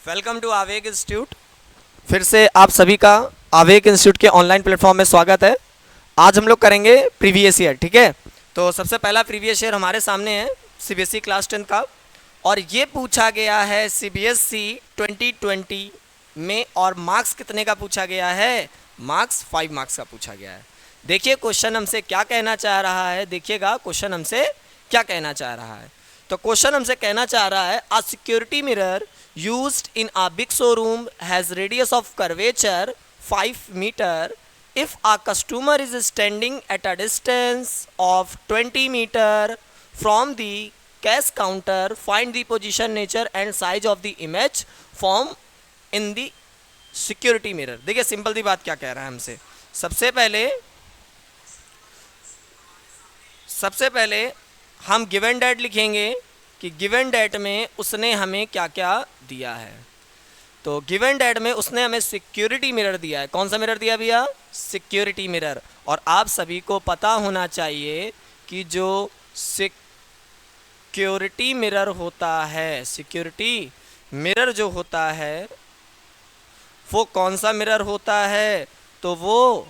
Welcome to आवेग institute. फिर से आप सभी का आवेग इंस्टीट्यूट के ऑनलाइन प्लेटफॉर्म में स्वागत है। आज हम लोग करेंगे प्रीवियस ईयर। ठीक है, तो सबसे पहला प्रीवियस ईयर हमारे सामने है सीबीएसई क्लास 10 का, और ये पूछा गया है सीबीएसई 2020 में, और मार्क्स कितने का पूछा गया है? मार्क्स 5 मार्क्स का पूछा गया है। देखिए क्वेश्चन हमसे क्या कहना चाह रहा है, देखिएगा क्वेश्चन हमसे क्या कहना चाह रहा है। तो क्वेश्चन हमसे कहना चाह रहा है, a security mirror used in a big showroom has radius of curvature 5 meter. If a customer is standing at a distance of 20 meter from the cash counter, find the position, nature and size of the image form in the security mirror. देखिए simple सी बात क्या कह रहा है हमसे। सबसे पहले हम गिवन डेट लिखेंगे कि गिवन डेट में उसने हमें क्या क्या दिया है। तो गिवन डेट में उसने हमें सिक्योरिटी मिरर दिया है। कौन सा मिरर दिया भैया? Security mirror. और आप सभी को पता होना चाहिए कि जो सिक्योरिटी मिरर होता है, सिक्योरिटी मिरर जो होता है वो कौन सा मिरर होता है? तो वो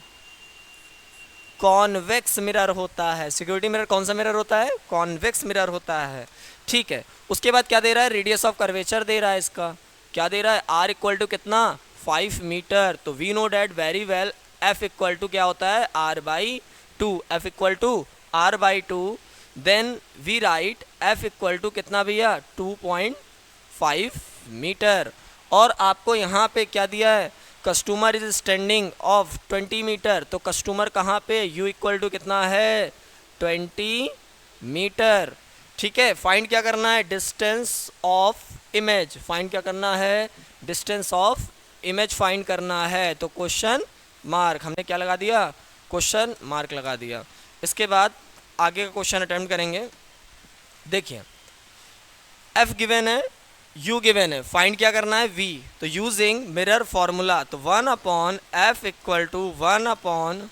कॉन्वेक्स मिरर होता है। सिक्योरिटी मिरर कौन सा मिरर होता है? कॉन्वेक्स मिरर होता है। ठीक है, उसके बाद क्या दे रहा है? रेडियस ऑफ कर्वेचर दे रहा है। इसका क्या दे रहा है? आर इक्वल टू कितना? 5 मीटर। तो we know that very well f equal to क्या होता है? R by two. F equal to R by two. Then we write f equal to कितना भैया? 2.5 मीटर। और आपको यहाँ पे क्या दिया है? Customer is standing of 20 metre. तो कस्टमर कहाँ पे? यू इक्वल टू कितना है? 20 मीटर। ठीक है, फाइंड क्या करना है? Distance of image. फाइंड क्या करना है? डिस्टेंस ऑफ इमेज फाइंड करना है। तो क्वेश्चन मार्क हमने क्या लगा दिया? क्वेश्चन मार्क लगा दिया। इसके बाद आगे का क्वेश्चन अटेम्प्ट करेंगे। देखिए एफ गिवन है, यू गिवन है, फाइंड क्या करना है? वी। तो यूजिंग मिरर फॉर्मूला, तो 1 upon f equal to 1 upon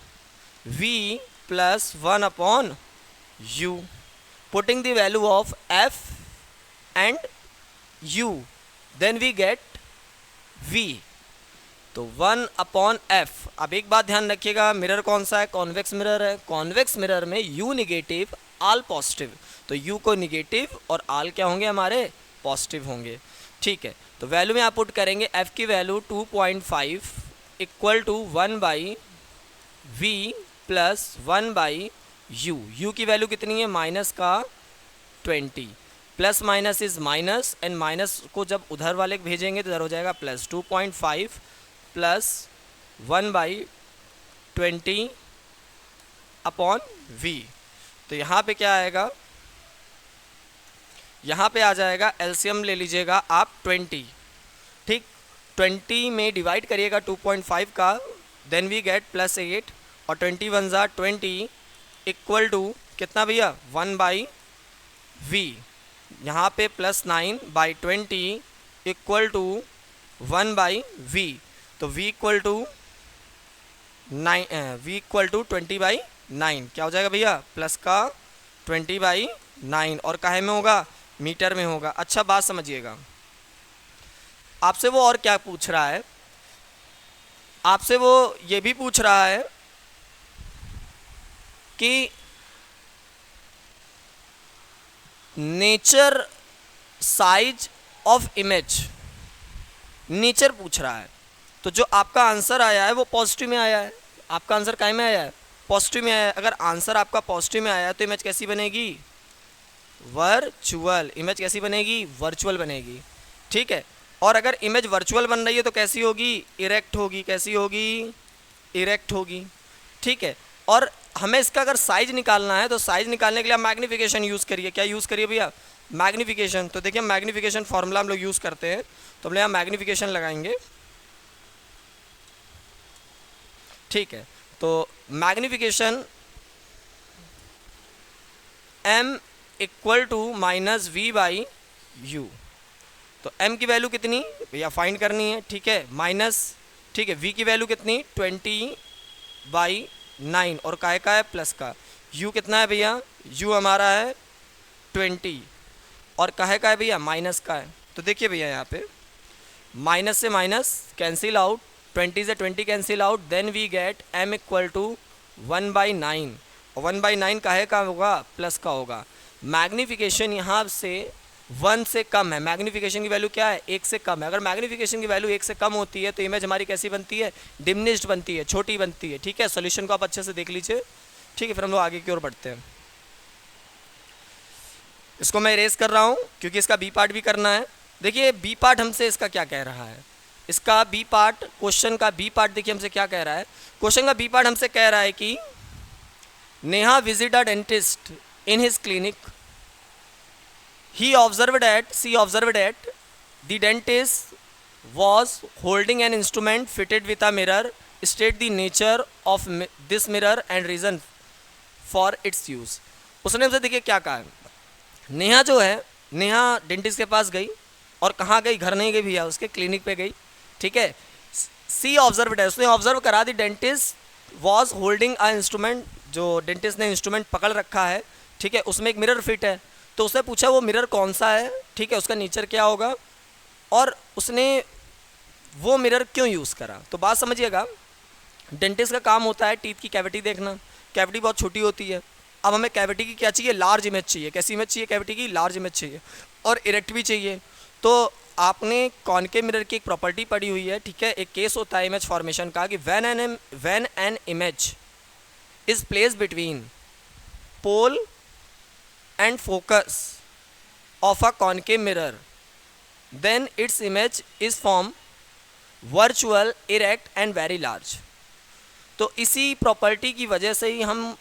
v plus 1 upon u. Putting the value of f and u, then we get v। तो 1 अपॉन f। अब एक बात ध्यान रखिएगा, मिरर कौन सा है? कॉन्वेक्स मिरर है। कॉन्वेक्स मिरर में u निगेटिव आल पॉजिटिव, तो u को निगेटिव और आल क्या होंगे? हमारे पॉजिटिव होंगे। ठीक है, तो वैल्यू में आप पुट करेंगे f की value 2.5 equal to 1 by v plus 1 by u। u की वैल्यू कितनी है? माइनस का 20। Plus minus is minus, and minus को जब उधर वाले भेजेंगे तो इधर हो जाएगा plus. 2.5 plus 1 by 20 upon v। तो यहाँ पे क्या आएगा? यहाँ पे आ जाएगा, एलसीएम ले लीजिएगा आप 20। ठीक, 20 में डिवाइड करिएगा 2.5 का, देन वी गेट प्लस 8, और 20 वन ज़ा 20 इक्वल टू कितना भैया? 1 बाई वी। यहाँ पे plus 9 by 20 equal to 1 by v. तो v इक्वल टू 20 बाई 9 क्या हो जाएगा भैया? प्लस का 20 बाई 9। और काहे में होगा? मीटर में होगा। अच्छा बात समझिएगा, आपसे वो और क्या पूछ रहा है? आपसे वो ये भी पूछ रहा है कि nature size of image, nature पूछ रहा है। तो जो आपका आंसर आया है वो पॉजिटिव में आया है। आपका आंसर काय में आया है? पॉजिटिव में आया है। अगर आंसर आपका पॉजिटिव में आया है तो इमेज कैसी बनेगी? वर्चुअल। इमेज कैसी बनेगी? वर्चुअल बनेगी। ठीक है, और अगर इमेज वर्चुअल बन रही है तो कैसी होगी? इरेक्ट होगी। कैसी होगी? इरेक्ट होगी। ठीक है, और हमें इसका अगर साइज निकालना है तो साइज निकालने के लिए आप मैग्नीफिकेशन यूज़ करिए। क्या यूज़ करिए भैया? मैग्नीफिकेशन। तो देखिए मैग्नीफिकेशन फार्मूला हम लोग यूज़ करते हैं, तो हम लोग यहाँ मैग्नीफिकेशन लगाएंगे। ठीक है, तो magnification m equal to minus v by u. तो m की वैल्यू कितनी भैया फाइंड करनी है? ठीक है, माइनस, ठीक है, v की वैल्यू कितनी? 20 बाई 9, और काय का है? प्लस का। u कितना है भैया? u हमारा है 20, और काहे का है भैया? माइनस का है। तो देखिए भैया यहाँ पे माइनस से माइनस कैंसिल आउट, 20 से 20 cancel out, then we get m equal to 1/9। और 1/9 काहे का होगा? प्लस का होगा। मैग्नीफिकेशन यहाँ से 1 से कम है, मैग्नीफिकेशन की वैल्यू क्या है? 1 से कम है। अगर मैग्नीफिकेशन की वैल्यू 1 से कम होती है तो इमेज हमारी कैसी बनती है? डिमिनिश्ड बनती है, छोटी बनती है। ठीक है, सॉल्यूशन को आप अच्छे से देख लीजिए। ठीक है, फिर हम लोग आगे की ओर बढ़ते हैं। इसको मैं इरेज कर रहा हूँ क्योंकि इसका बी पार्ट भी करना है। देखिए बी पार्ट हमसे इसका क्या कह रहा है, इसका बी पार्ट, क्वेश्चन का बी पार्ट देखिए हमसे क्या कह रहा है। क्वेश्चन का बी पार्ट हमसे कह रहा है कि Neha visit a dentist in his clinic, he she observed that the dentist was holding an instrument fitted with a mirror, state the nature of this mirror and reason for its use। उसने हमसे देखिए क्या कहा है, नेहा जो है, Neha dentist के पास गई और कहाँ गई? घर नहीं गई भैया, उसके क्लिनिक पे गई। ठीक है, सी ऑब्जर्व है, उसने ऑब्जर्व करा दी dentist was holding a instrument, जो डेंटिस्ट ने इंस्ट्रूमेंट पकड़ रखा है, ठीक है, उसमें एक मिरर फिट है। तो उसने पूछा वो मिरर कौन सा है, ठीक है, उसका नेचर क्या होगा और उसने वो मिरर क्यों यूज़ करा। तो बात समझिएगा, डेंटिस्ट का काम होता है टीथ की कैविटी देखना, कैविटी बहुत छोटी होती है। अब हमें कैविटी की क्या चाहिए? लार्ज इमेज चाहिए। कैसी इमेज चाहिए? कैविटी की लार्ज इमेज चाहिए और इरेक्ट भी चाहिए। तो आपने कॉनकेव मिरर की एक प्रॉपर्टी पढ़ी हुई है, ठीक है, एक केस होता है इमेज फॉर्मेशन का कि when an image is place between pole and focus of a concave mirror, then its image is formed virtual, erect and very large। तो इसी प्रॉपर्टी की वजह से ही हम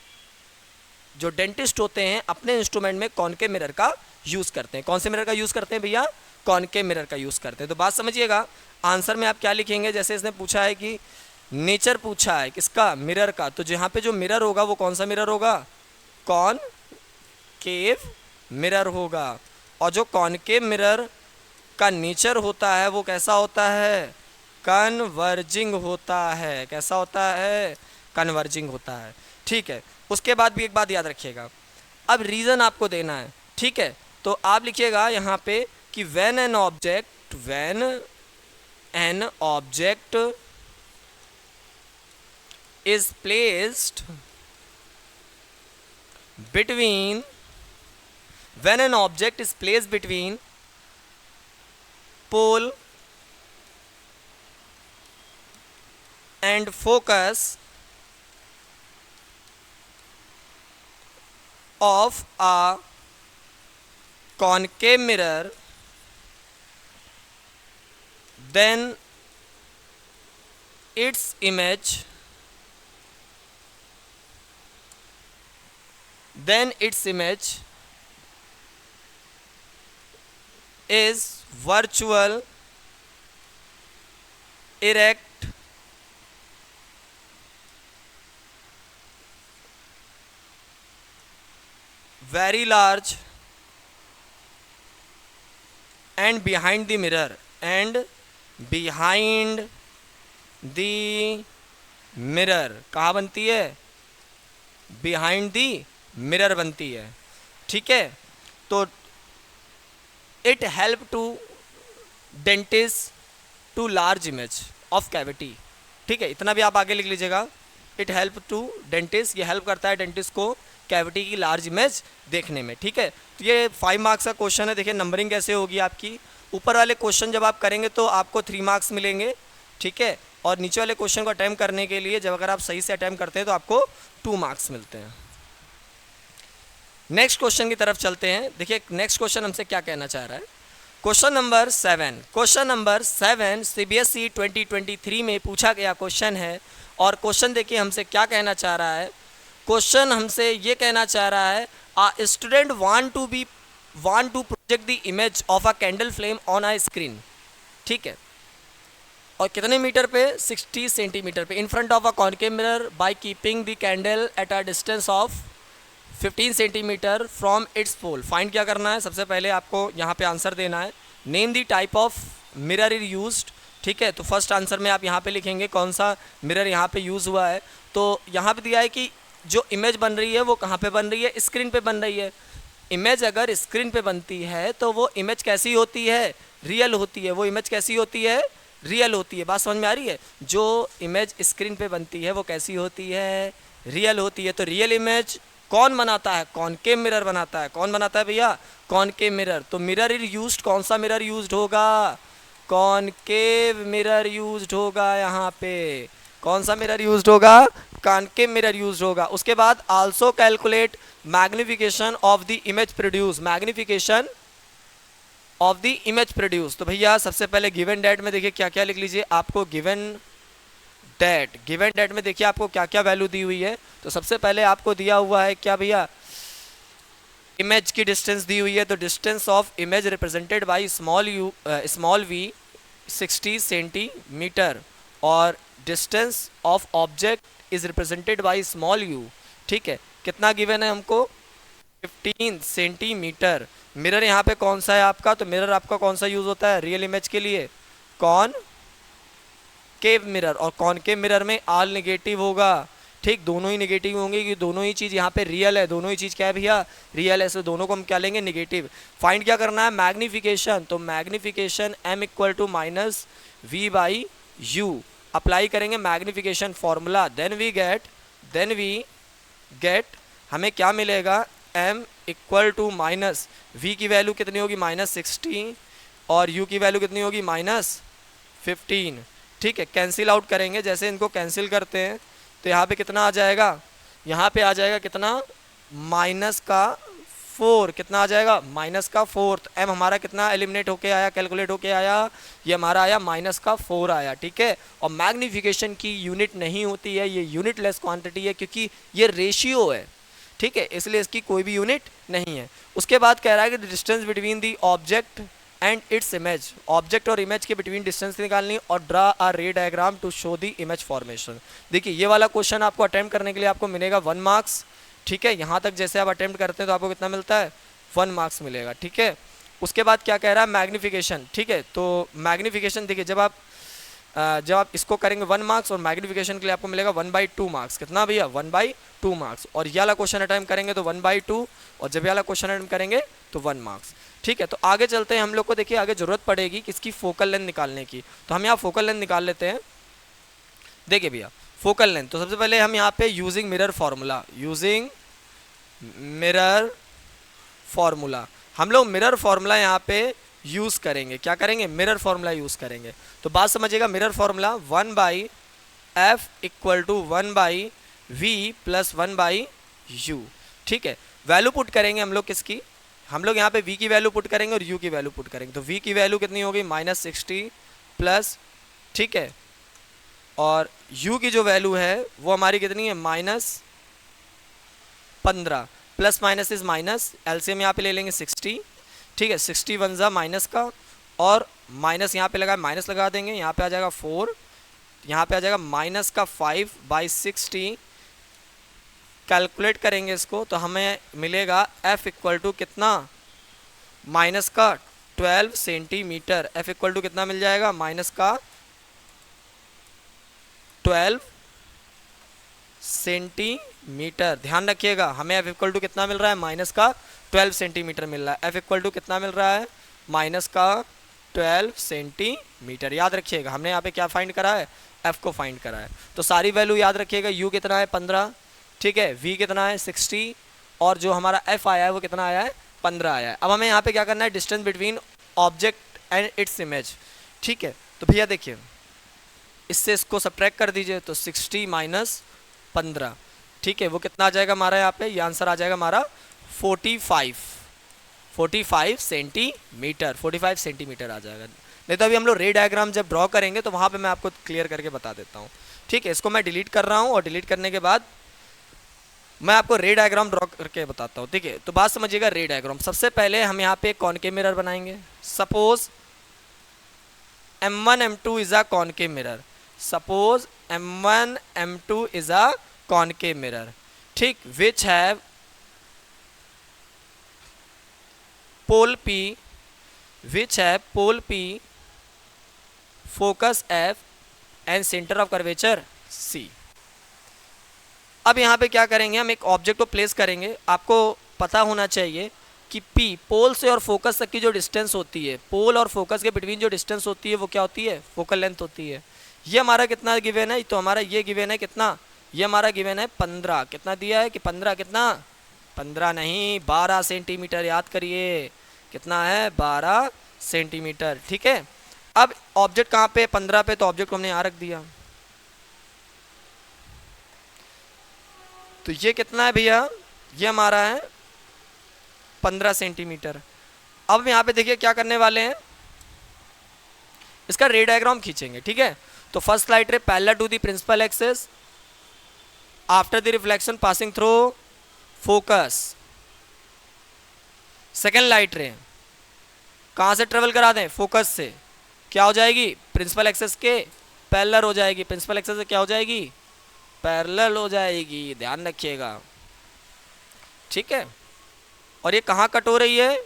जो डेंटिस्ट होते हैं अपने इंस्ट्रूमेंट में कॉनकेव मिरर का यूज़ करते हैं। कौन से मिरर का यूज़ करते हैं भैया? कॉनकेव मिरर का यूज़ करते हैं। तो बात समझिएगा, आंसर में आप क्या लिखेंगे? जैसे इसने पूछा है कि नेचर पूछा है किसका? मिरर का। तो जहाँ पे जो मिरर होगा वो कौन सा मिरर होगा? कॉनकेव मिरर होगा। और जो कॉनकेव मिरर का नेचर होता है वो कैसा होता है? कन्वर्जिंग होता है। कैसा होता है? कन्वर्जिंग होता है। ठीक है, उसके बाद भी एक बात याद रखिएगा, अब रीज़न आपको देना है, ठीक है, तो आप लिखिएगा यहाँ पे कि when an object is placed between when an object is placed between pole and focus of a concave mirror, then its image is virtual, erect very large and behind the mirror कहाँ बनती है? Behind the mirror बनती है। ठीक है, तो it help to dentist to large image of cavity. ठीक है, इतना भी आप आगे लिख लीजिएगा, इट हेल्प टू डेंटिस्ट, ये हेल्प करता है डेंटिस्ट को कैविटी की लार्ज इमेज देखने में। ठीक है, तो ये 5 मार्क्स का क्वेश्चन है। देखिए नंबरिंग कैसे होगी आपकी, ऊपर वाले क्वेश्चन जब आप करेंगे तो आपको 3 मार्क्स मिलेंगे। ठीक है, और नीचे वाले क्वेश्चन को अटैम्प्ट करने के लिए जब अगर आप सही से अटैम्प्ट करते हैं तो आपको 2 मार्क्स मिलते हैं। नेक्स्ट क्वेश्चन की तरफ चलते हैं। देखिए नेक्स्ट क्वेश्चन हमसे क्या कहना चाह रहा है। क्वेश्चन नंबर 7 CBSE 2023 में पूछा गया क्वेश्चन है। और क्वेश्चन देखिए हमसे क्या कहना चाह रहा है। क्वेश्चन हमसे ये कहना चाह रहा है, a student want to project the image of a candle flame on a screen. ठीक है, और कितने मीटर पे? 60 सेंटीमीटर पे, in front of a concave mirror by keeping the candle at a distance of 15 centimetre from its pole. Find क्या करना है? सबसे पहले आपको यहाँ पे आंसर देना है, name the type of mirror is used. ठीक है, तो फर्स्ट आंसर में आप यहाँ पे लिखेंगे कौन सा मिरर यहाँ पे यूज़ हुआ है। तो यहाँ पे दिया है कि जो इमेज बन रही है वो कहाँ पे बन रही है? स्क्रीन पे बन रही है। इमेज अगर स्क्रीन पे बनती है तो वो इमेज कैसी होती है? रियल होती है, वो इमेज कैसी होती है, रियल होती है। बात समझ में आ रही है? जो इमेज स्क्रीन पे बनती है वो कैसी होती है, रियल होती है। तो रियल इमेज कौन बनाता है, कॉनकेव मिरर बनाता है। कौन बनाता है भैया, कॉनकेव मिरर। तो मिरर इज यूज्ड, कौन सा मिरर यूज्ड होगा, कॉनकेव मिरर यूज्ड होगा। यहाँ पे कौन सा मिरर यूज्ड होगा, कॉनकेव मिरर यूज्ड होगा। उसके बाद also calculate magnification of the image produce, magnification of the image produce. तो भैया सबसे पहले गिवन डेट में देखिए क्या क्या लिख लीजिए, आपको गिवन डेट में देखिए आपको क्या क्या वैल्यू दी हुई है। तो सबसे पहले आपको दिया हुआ है क्या भैया, इमेज की डिस्टेंस दी हुई है। तो distance of image represented by small v 60 centimetre और distance of object is represented by small u. ठीक है, कितना गिवन है हमको, 15 सेंटीमीटर। मिरर यहाँ पे कौन सा है आपका, तो मिरर आपका कौन सा यूज होता है रियल इमेज के लिए, कॉनकेव मिरर। और कॉनकेव मिरर में ऑल नेगेटिव होगा। ठीक, दोनों ही नेगेटिव होंगे क्योंकि दोनों ही चीज़ यहाँ पे रियल है, दोनों ही चीज़ क्या है भैया, रियल है। सो दोनों को हम क्या लेंगे, नेगेटिव। फाइंड क्या करना है, मैग्निफिकेशन। तो magnification m equal to minus v by u apply करेंगे magnification formula. Then we get हमें क्या मिलेगा, m equal to minus v की वैल्यू कितनी होगी, -60 और u की वैल्यू कितनी होगी, -15। ठीक है, कैंसिल आउट करेंगे। जैसे इनको कैंसिल करते हैं तो यहाँ पे कितना आ जाएगा, यहाँ पे आ जाएगा कितना, -4। कितना आ जाएगा, -4। तो m हमारा कितना एलिमिनेट होके आया, कैलकुलेट होके आया, ये हमारा आया -4 आया। ठीक है, और मैग्निफिकेशन की यूनिट नहीं होती है, ये यूनिट लेस क्वांटिटी है क्योंकि ये रेशियो है। ठीक है, इसलिए इसकी कोई भी यूनिट नहीं है। उसके बाद कह रहा है कि distance between the object and its image, object और इमेज के बिटवीन डिस्टेंस निकालनी और draw a ray diagram to show the image formation. देखिए ये वाला क्वेश्चन आपको अटेम्प्ट करने के लिए आपको मिलेगा 1 मार्क्स। ठीक है, यहाँ तक जैसे आप अटेम्प्ट करते हैं तो आपको कितना मिलता है, 1 मार्क्स मिलेगा। ठीक है, उसके बाद क्या कह रहा है, मैग्निफिकेशन। ठीक है, तो मैग्निफिकेशन देखिए जब आप इसको करेंगे 1 मार्क्स और मैग्निफिकेशन के लिए आपको मिलेगा 1/2 मार्क्स। कितना भैया, 1/2 मार्क्स। और ये वाला क्वेश्चन अटेम्प्ट करेंगे तो 1/2 और जब ये वाला क्वेश्चन अटेम्प्ट करेंगे तो 1 मार्क्स। ठीक है, तो आगे चलते हैं। हम लोग को देखिए आगे जरूरत पड़ेगी किसकी, फोकल लेंथ निकालने की। तो हम यहाँ फोकल लेंथ निकाल लेते हैं। देखिए भैया फोकल लेंथ, तो सबसे पहले हम यहाँ पे यूजिंग मिरर फार्मूला, हम लोग मिरर फार्मूला यहाँ पे यूज़ करेंगे। क्या करेंगे, मिरर फार्मूला यूज़ करेंगे। तो बात समझिएगा, mirror formula 1/f equal to 1/v plus 1/u। ठीक है, वैल्यू पुट करेंगे हम लोग किसकी, हम लोग यहाँ पे v की वैल्यू पुट करेंगे और u की वैल्यू पुट करेंगे। तो v की वैल्यू कितनी होगी, -60 प्लस, ठीक है, और u की जो वैल्यू है वो हमारी कितनी है, -15। Plus minus is minus, LCM यहाँ पे ले लेंगे 60। ठीक है, 60 वन जा माइनस का और माइनस यहाँ पे लगा, माइनस लगा देंगे, यहाँ पे आ जाएगा 4, यहाँ पे आ जाएगा -5/60। कैलकुलेट करेंगे इसको तो हमें मिलेगा f इक्वल टू कितना, -12 सेंटीमीटर। f इक्वल टू कितना मिल जाएगा, -12 सेंटीमीटर। ध्यान रखिएगा हमें f इक्वल टू कितना मिल रहा है, -12 सेंटीमीटर मिल रहा है। f इक्वल टू कितना मिल रहा है, -12 सेंटीमीटर। याद रखिएगा हमने यहाँ पे क्या फाइंड करा है, f को फाइंड करा है। तो सारी वैल्यू याद रखिएगा, u कितना है 15, ठीक है, v कितना है 60 और जो हमारा f आया है वो कितना आया है, 15 आया है। अब हमें यहाँ पे क्या करना है, distance between object and its image. ठीक है, तो भैया देखिए इससे इसको सब्ट्रैक्ट कर दीजिए तो 60 माइनस 15, ठीक है, वो कितना आ जाएगा हमारा, यहाँ पे ये आंसर आ जाएगा हमारा 45 सेंटीमीटर। 45 सेंटीमीटर आ जाएगा। नहीं तो अभी हम लोग रे डायग्राम जब ड्रॉ करेंगे तो वहाँ पे मैं आपको क्लियर करके बता देता हूँ। ठीक है, इसको मैं डिलीट कर रहा हूँ और डिलीट करने के बाद मैं आपको रे डायग्राम ड्रॉ करके बताता हूँ। ठीक है, तो बात समझिएगा, रे डायग्राम सबसे पहले हम यहाँ पे कॉनकेव मिरर बनाएंगे। Suppose M1 M2 is a concave mirror, suppose M1 M2 is a concave mirror, ठीक, which have pole P, focus F and centre of curvature C। अब यहाँ पे क्या करेंगे, हम एक ऑब्जेक्ट को प्लेस करेंगे। आपको पता होना चाहिए कि P पोल से और फोकस तक की जो डिस्टेंस होती है, पोल और फोकस के बिटवीन जो डिस्टेंस होती है वो क्या होती है, फोकल लेंथ होती है। ये हमारा कितना गिवन है, तो हमारा ये गिवन है कितना, ये हमारा गिवन है 15। कितना दिया है कि 15, कितना 15 नहीं 12 सेंटीमीटर, याद करिए कितना है 12 सेंटीमीटर। ठीक है, अब ऑब्जेक्ट कहाँ पे 15 पे, तो ऑब्जेक्ट को हमने यहाँ रख दिया। तो ये कितना है भैया, ये हमारा है 15 सेंटीमीटर। अब हम यहाँ पे देखिए क्या करने वाले हैं, इसका रे डायग्राम खींचेंगे। ठीक है, तो first light ray parallel to the principal axis after the reflection passing through focus. Second light ray कहाँ से ट्रेवल करा दें, फोकस से, क्या हो जाएगी प्रिंसिपल एक्सिस के पैरेलल हो जाएगी, प्रिंसिपल एक्सिस से क्या हो जाएगी, पैरेलल हो जाएगी, ध्यान रखिएगा। ठीक है, और ये कहाँ कट हो रही है,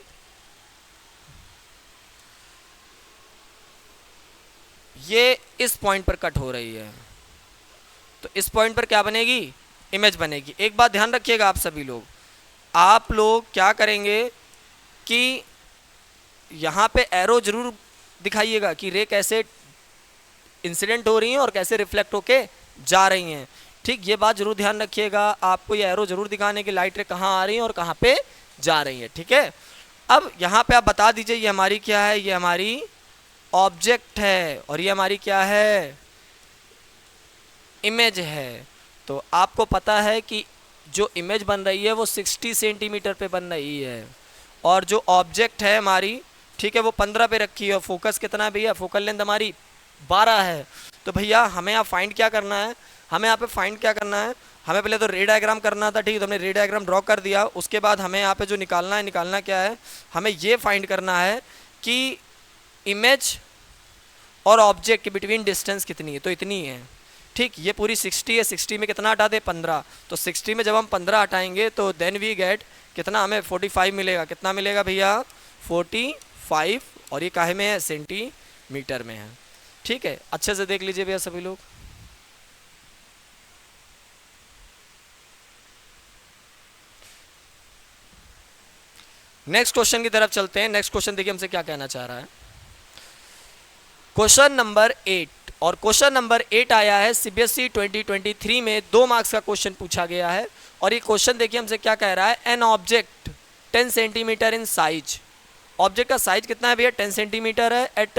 ये इस पॉइंट पर कट हो रही है। तो इस पॉइंट पर क्या बनेगी, इमेज बनेगी। एक बात ध्यान रखिएगा आप सभी लोग, आप लोग क्या करेंगे कि यहाँ पे एरो जरूर दिखाइएगा कि रे कैसे इंसिडेंट हो रही हैं और कैसे रिफ्लेक्ट होके जा रही हैं। ठीक, ये बात जरूर ध्यान रखिएगा, आपको ये एरो जरूर दिखाने की लाइट रे कहाँ आ रही हैं और कहाँ पे जा रही है। ठीक है, अब यहाँ पे आप बता दीजिए ये हमारी क्या है, ये हमारी ऑब्जेक्ट है और ये हमारी क्या है, इमेज है। तो आपको पता है कि जो इमेज बन रही है वो 60 सेंटीमीटर पे बन रही है और जो ऑब्जेक्ट है हमारी, ठीक है, वो 15 पे रखी है और फोकस कितना है भैया, फोकल लेंथ हमारी 12 है। तो भैया हमें यहाँ फाइंड क्या करना है, हमें यहाँ पे फाइंड क्या करना है, हमें पहले तो रे डायग्राम करना था। ठीक है, तो हमने रे डायग्राम ड्रॉ कर दिया। उसके बाद हमें यहाँ पे जो निकालना है, निकालना क्या है, हमें ये फाइंड करना है कि इमेज और ऑब्जेक्ट के बिटवीन डिस्टेंस कितनी है, तो इतनी है। ठीक, ये पूरी 60 है, 60 में कितना हटा दे 15, तो 60 में जब हम 15 हटाएंगे तो देन वी गेट कितना, हमें 45 मिलेगा। कितना मिलेगा भैया, 45, और ये काहे में है, सेंटीमीटर में है। ठीक है, अच्छे से देख लीजिए भैया सभी लोग। नेक्स्ट क्वेश्चन की तरफ चलते हैं। नेक्स्ट क्वेश्चन देखिए हमसे क्या कहना चाह रहा है, क्वेश्चन नंबर 8। और क्वेश्चन नंबर 8 आया है सीबीएसई 2023 में, 2 मार्क्स का क्वेश्चन पूछा गया है। और ये क्वेश्चन देखिए हमसे क्या कह रहा है, an object 10 centimetre in size. Object का साइज कितना है भैया, 10 सेंटीमीटर है, at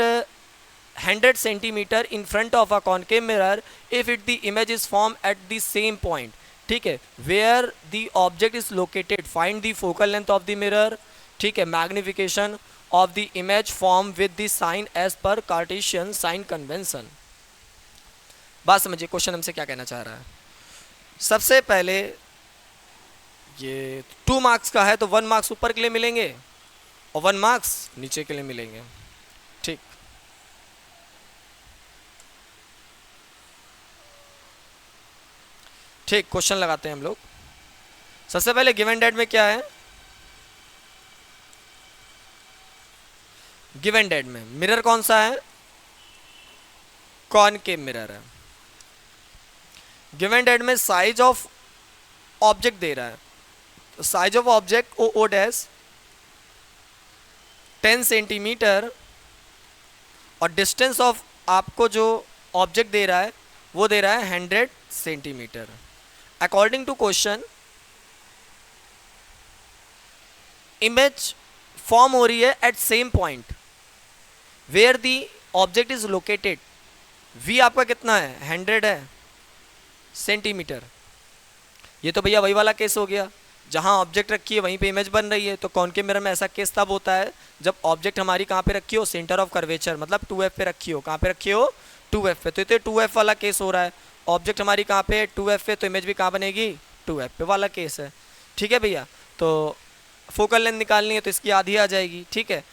100 centimetre in front of a concave mirror if it the image is form at the same point. ठीक है, where the object is located, find the focal length of the mirror. ठीक है, magnification of the image form with the sign as per Cartesian sign convention. बात समझिए question हमसे क्या कहना चाह रहा है। सबसे पहले ये 2 मार्क्स का है तो 1 मार्क्स ऊपर के लिए मिलेंगे और 1 मार्क्स नीचे के लिए मिलेंगे। ठीक, ठीक, क्वेश्चन लगाते हैं हम लोग। सबसे पहले गिवन डेट में क्या है, गिवन डेट में मिरर कौन सा है, कॉनकेव मिरर है। गिवन डेट में साइज ऑफ ऑब्जेक्ट दे रहा है, तो size of object O dash 10 centimetre और डिस्टेंस ऑफ आपको जो ऑब्जेक्ट दे रहा है वो दे रहा है 100 centimetre. According to question image form हो रही है at same point where the object is located. V आपका कितना है, 100 है सेंटीमीटर। ये तो भैया वही वाला केस हो गया, जहाँ ऑब्जेक्ट रखी है वहीं पे इमेज बन रही है। तो कॉनकेव मिरर में ऐसा केस तब होता है जब ऑब्जेक्ट हमारी कहाँ पे रखी हो, सेंटर ऑफ कर्वेचर, मतलब 2f पे रखी हो। कहाँ पे रखी हो, 2f पे। तो ये 2f वाला केस हो रहा है, ऑब्जेक्ट हमारी कहाँ पे 2f पे, तो इमेज भी कहाँ बनेगी, 2f पे वाला केस है। ठीक है भैया, तो फोकल लेंथ निकालनी है तो इसकी आधी आ जाएगी। ठीक है,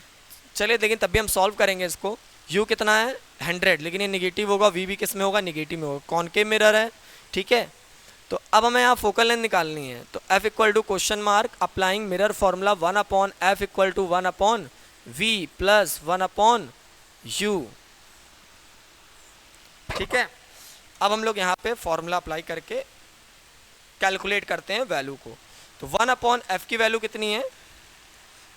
चलिए लेकिन तब भी हम सॉल्व करेंगे इसको। u कितना है 100, लेकिन ये निगेटिव होगा, v भी किस में होगा, निगेटिव में होगा, कॉनकेव मिरर है। ठीक है, तो अब हमें यहाँ फोकल लेंथ निकालनी है। तो f equal to question mark applying mirror formula 1/f equal to 1/v plus 1/u। ठीक है, अब हम लोग यहाँ पे फॉर्मूला अप्लाई करके कैलकुलेट करते हैं वैल्यू को। तो 1/f की वैल्यू कितनी है,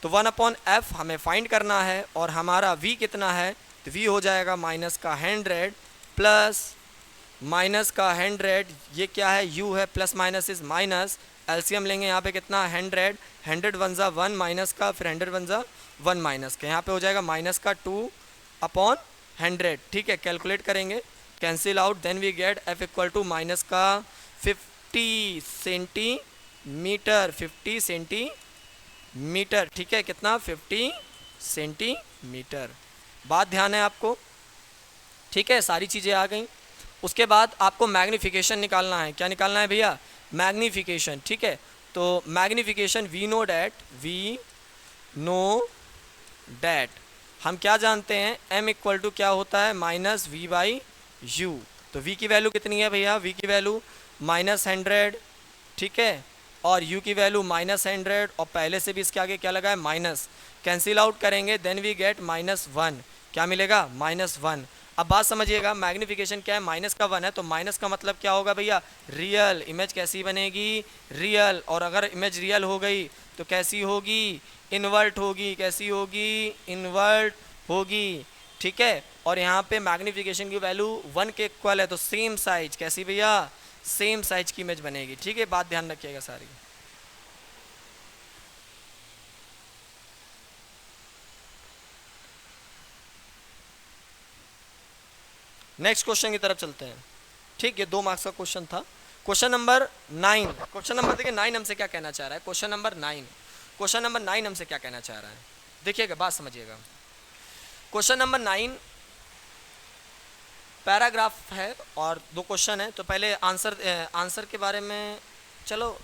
तो 1/f हमें फाइंड करना है और हमारा v कितना है, तो v हो जाएगा माइनस का 100 प्लस माइनस का 100, ये क्या है u है, plus minus is minus, LCM लेंगे यहाँ पे कितना 100, 100 वन ज़ा 1 माइनस का, फिर 100 वन ज़ा 1 माइनस का, यहाँ पे हो जाएगा माइनस का 2/100। ठीक है, कैलकुलेट करेंगे, cancel out, then we get f equal to minus का 50 सेंटीमीटर, 50 सेंटीमीटर। ठीक है, कितना 50 सेंटीमीटर। बात ध्यान है आपको, ठीक है, सारी चीज़ें आ गई। उसके बाद आपको मैग्नीफिकेशन निकालना है। क्या निकालना है भैया, मैग्नीफिकेशन। ठीक है, तो मैग्नीफिकेशन वी नो डैट हम क्या जानते हैं, m इक्वल टू क्या होता है, माइनस वी बाई यू। तो v की वैल्यू कितनी है भैया, v की वैल्यू -100, ठीक है, और u की वैल्यू -100, और पहले से भी इसके आगे क्या लगा है, माइनस, कैंसिल आउट करेंगे, देन वी गेट -1। क्या मिलेगा, -1। अब बात समझिएगा, मैग्नीफिकेशन क्या है, माइनस का 1 है, तो माइनस का मतलब क्या होगा भैया, रियल। इमेज कैसी बनेगी, रियल। और अगर इमेज रियल हो गई तो कैसी होगी, इन्वर्ट होगी। कैसी होगी, इन्वर्ट होगी। ठीक है, और यहाँ पे मैग्नीफिकेशन की वैल्यू 1 के इक्वल है, तो सेम साइज, कैसी भैया, सेम साइज की इमेज बनेगी। ठीक है, बात ध्यान रखिएगा सारी। नेक्स्ट क्वेश्चन की तरफ चलते हैं। ठीक है, 2 मार्क्स का क्वेश्चन था। क्वेश्चन नंबर 9, क्वेश्चन नंबर देखिए 9 हमसे क्या कहना चाह रहा है, क्वेश्चन नंबर 9 हमसे क्या कहना चाह रहा है, देखिएगा, बात समझिएगा। क्वेश्चन नंबर 9 पैराग्राफ है और 2 क्वेश्चन है। तो पहले आंसर के बारे में, चलो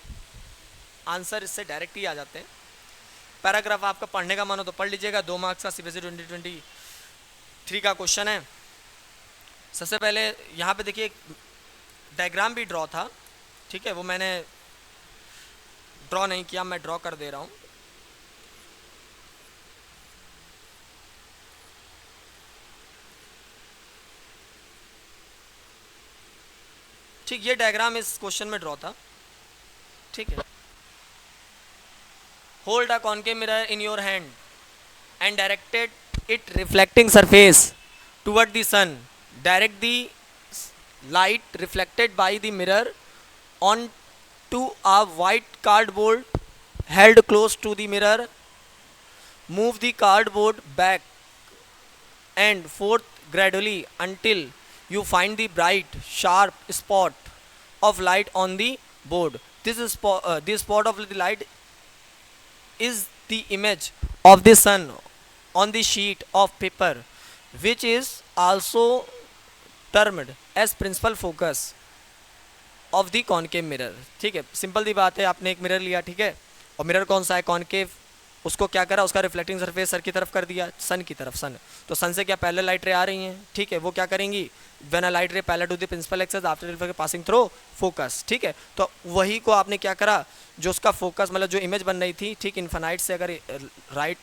आंसर इससे डायरेक्ट ही आ जाते हैं। पैराग्राफ आपका पढ़ने का मन हो तो पढ़ लीजिएगा, 2 मार्क्स का CBSE 2023 का क्वेश्चन है। सबसे पहले यहाँ पे देखिए डायग्राम भी ड्रॉ था, ठीक है, वो मैंने ड्रॉ नहीं किया, मैं ड्रॉ कर दे रहा हूँ। ठीक, ये डायग्राम इस क्वेश्चन में ड्रॉ था। ठीक है, hold a concave mirror in your hand and directed it reflecting surface toward the sun, direct the light reflected by the mirror onto a white cardboard held close to the mirror. Move the cardboard back and forth gradually until you find the bright sharp spot of light on the board. This spot of the light is the image of the sun on the sheet of paper, which is also termed as principal focus of the concave mirror. ठीक है, simple दी बात है, आपने एक mirror लिया, ठीक है, और मिरर कौन सा है, कॉनकेव, उसको क्या करा, उसका रिफ्लेक्टिंग सरफेस सर की तरफ कर दिया, सन की तरफ, सन। तो सन से क्या पैरेलल लाइट रे आ रही हैं, ठीक है, वो क्या करेंगी, when a light ray parallel to the principal axis after reflection passing through focus. ठीक है, तो वही को आपने क्या करा, जो उसका फोकस मतलब जो इमेज बन रही थी, ठीक, इन्फिनाइट से अगर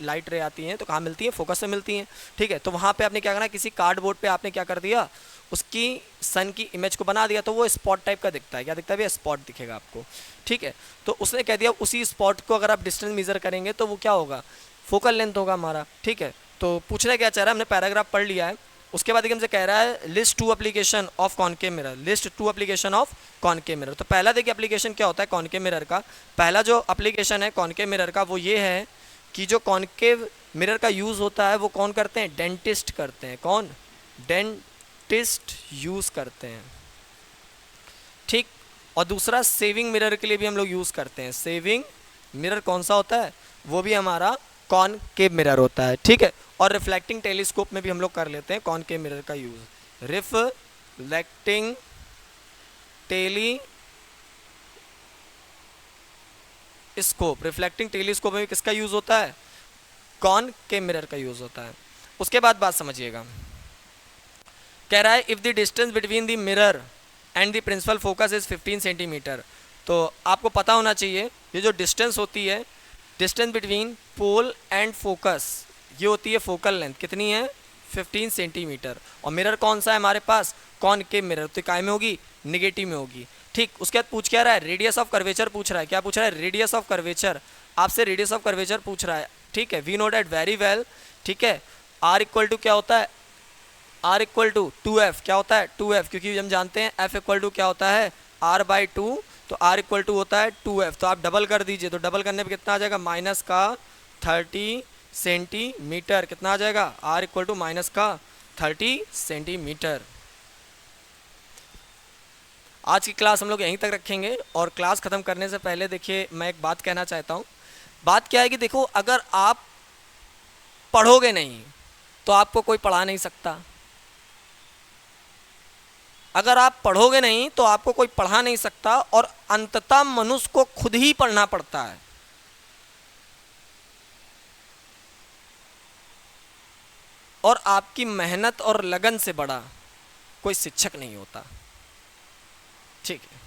लाइट रे आती हैं तो कहाँ मिलती है, फोकस से मिलती हैं। ठीक है, तो वहाँ पे आपने क्या करना, किसी कार्डबोर्ड पे आपने क्या कर दिया, उसकी सन की इमेज को बना दिया, तो वो स्पॉट टाइप का दिखता है। क्या दिखता है भैया, स्पॉट दिखेगा आपको। ठीक है, तो उसने कह दिया उसी स्पॉट को अगर आप डिस्टेंस मेजर करेंगे तो वो क्या होगा, फोकल लेंथ होगा हमारा। ठीक है, तो पूछना क्या चाह रहा है, हमने पैराग्राफ पढ़ लिया है। उसके बाद हमसे कह रहा है list 2 application of concave mirror, list 2 application of concave mirror. तो पहला देखिए एप्लीकेशन क्या होता है कॉनकेव मिरर का। पहला जो एप्लीकेशन है कॉनकेव मिरर का वो ये है कि जो कॉनकेव मिरर का यूज़ होता है वो कौन करते हैं, डेंटिस्ट करते हैं। कौन, डेंटिस्ट यूज़ करते हैं। ठीक, और दूसरा सेविंग मिरर के लिए भी हम लोग यूज़ करते हैं। सेविंग मिरर कौन सा होता है, वो भी हमारा कॉनकेव मिरर होता है। ठीक है, और रिफ्लेक्टिंग टेलीस्कोप में भी हम लोग कर लेते हैं कॉनकेव मिरर का use. Reflecting telescope, reflecting telescope में किसका यूज़ होता है, कॉनकेव मिरर का यूज़ होता है। उसके बाद बात समझिएगा, कह रहा है if the distance between the mirror and the principal focus is 15 centimetre. तो आपको पता होना चाहिए ये जो डिस्टेंस होती है, distance between pole and focus, ये होती है फोकल लेंथ, कितनी है 15 सेंटीमीटर। और मिरर कौन सा है हमारे पास, कॉनकेव मिरर, तो काय में होगी, निगेटिव में होगी। ठीक, उसके बाद पूछ क्या रहा है, रेडियस ऑफ कर्वेचर पूछ रहा है। क्या पूछ रहा है, रेडियस ऑफ कर्वेचर, आपसे रेडियस ऑफ कर्वेचर पूछ रहा है। ठीक है, we know that very well. ठीक है, आर इक्वल टू क्या होता है, आर इक्वल टू 2f, क्या होता है 2f, क्योंकि हम जानते हैं f इक्वल टू क्या होता है r बाई 2, तो r इक्वल टू होता है 2f। तो आप डबल कर दीजिए, तो डबल करने पे कितना आ जाएगा, माइनस का 30 सेंटीमीटर। कितना आ जाएगा, r इक्वल टू माइनस का 30 सेंटीमीटर। आज की क्लास हम लोग यहीं तक रखेंगे, और क्लास ख़त्म करने से पहले देखिए मैं एक बात कहना चाहता हूँ। बात क्या है कि देखो, अगर आप पढ़ोगे नहीं तो आपको कोई पढ़ा नहीं सकता। अगर आप पढ़ोगे नहीं तो आपको कोई पढ़ा नहीं सकता, और अंततः मनुष्य को खुद ही पढ़ना पड़ता है। और आपकी मेहनत और लगन से बड़ा कोई शिक्षक नहीं होता। ठीक है।